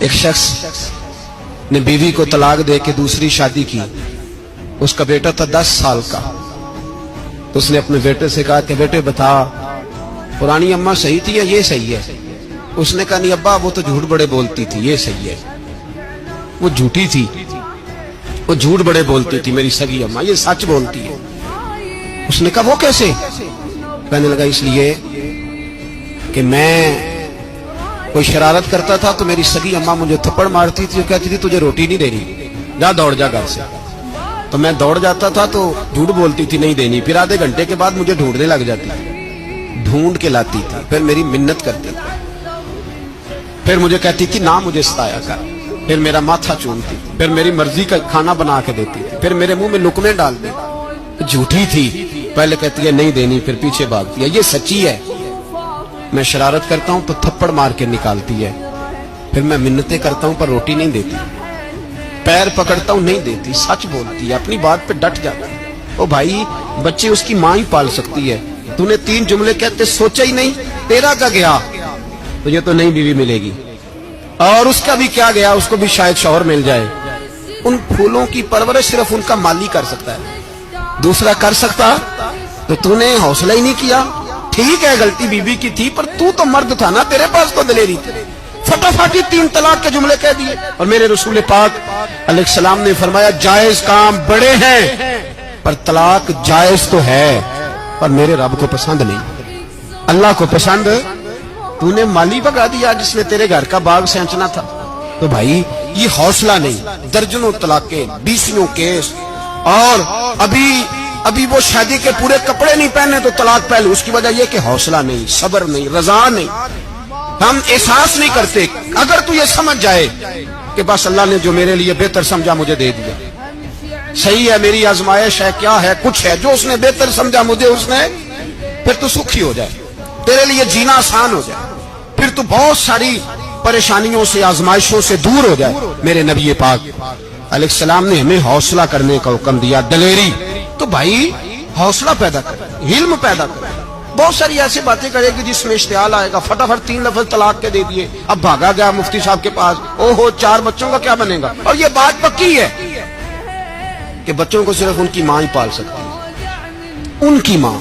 ایک شخص نے بیوی کو طلاق دے کے دوسری شادی کی. اس کا بیٹا تھا 10 سال کا. تو اس نے اپنے بیٹے سے کہا کہ بیٹے بتا پرانی اماں صحیح تھی یا یہ صحیح ہے؟ اس نے کہا نہیں ابا وہ تو جھوٹ بڑے بولتی تھی، یہ صحیح ہے. وہ جھوٹی تھی، وہ جھوٹ بڑے بولتی تھی میری سگی اماں، یہ سچ بولتی ہے. اس نے کہا وہ کیسے؟ کہنے لگا اس لیے کہ میں کوئی شرارت کرتا تھا تو میری سگی اماں مجھے تھپڑ مارتی تھی، کہتی تھی تجھے روٹی نہیں دینی، جا دوڑ جا گھر سے. تو میں دوڑ جاتا تھا تو جھوٹ بولتی تھی نہیں دینی، پھر آدھے گھنٹے کے بعد مجھے ڈھونڈنے لگ جاتی تھی، ڈھونڈ کے لاتی تھی، پھر میری منت کرتی تھی، پھر مجھے کہتی تھی نہ مجھے ستایا کر، پھر میرا ماتھا چومتی تھی، پھر میری مرضی کا کھانا بنا کے دیتی تھی، پھر میرے منہ میں لقمے ڈال دی. جھوٹی تھی، پہلے کہتی ہے نہیں دینی، پھر پیچھے بھاگتی ہے. یہ سچی ہے. میں شرارت کرتا ہوں تو تھپڑ مار کے نکالتی ہے، پھر میں منتیں کرتا ہوں پر روٹی نہیں دیتی، پیر پکڑتا ہوں نہیں دیتی، سچ بولتی ہے، اپنی بات پہ ڈٹ جاتی ہے. او بھائی بچے اس کی ماں ہی پال سکتی ہے، تو نے 3 جملے کہتے سوچا ہی نہیں، تیرا کا گیا تجھے تو نئی بیوی ملے گی، اور اس کا بھی کیا گیا، اس کو بھی شاید شوہر مل جائے. ان پھولوں کی پرورش صرف ان کا مالی کر سکتا ہے، دوسرا کر سکتا تو نے حوصلہ ہی نہیں کیا. ٹھیک ہے غلطی بیوی کی تھی پر تو مرد تھا نا، تیرے پاس تو دلیری تھی. فٹافٹ 3 طلاق کے جملے کہہ دیے. اور میرے رسول پاک علیہ السلام نے فرمایا جائز کام بڑے ہیں پر طلاق جائز تو ہے پر میرے رب کو پسند نہیں، اللہ کو پسند. تو نے مالی بگا دیا جس نے تیرے گھر کا باغ سینچنا تھا. تو بھائی یہ حوصلہ نہیں، درجنوں طلاقیں، 20 کیس، اور ابھی وہ شادی کے پورے کپڑے نہیں پہنے تو طلاق پہلے. اس کی وجہ یہ کہ حوصلہ نہیں، صبر نہیں، رضا نہیں، ہم احساس نہیں کرتے. اگر تو یہ سمجھ جائے کہ بس اللہ نے جو میرے لیے بہتر سمجھا مجھے دے دیا، صحیح ہے میری آزمائش ہے، کیا ہے کچھ ہے جو اس نے بہتر سمجھا مجھے اس نے، پھر تو سکھی ہو جائے، تیرے لیے جینا آسان ہو جائے، پھر تو بہت ساری پریشانیوں سے آزمائشوں سے دور ہو جائے. میرے نبی پاک علیہ السلام نے ہمیں حوصلہ کرنے کا حکم دیا، دلیری. تو بھائی حوصلہ پیدا کر، علم پیدا کر. بہت ساری ایسی باتیں کرے گی جس میں اشتعال آئے گا، فٹافٹ 3 لفظ طلاق کے دے دیے، اب بھاگا گیا مفتی صاحب کے پاس، او ہو 4 بچوں کا کیا بنے گا. اور یہ بات پکی ہے کہ بچوں کو صرف ان کی ماں ہی پال سکتی ہے، ان کی ماں.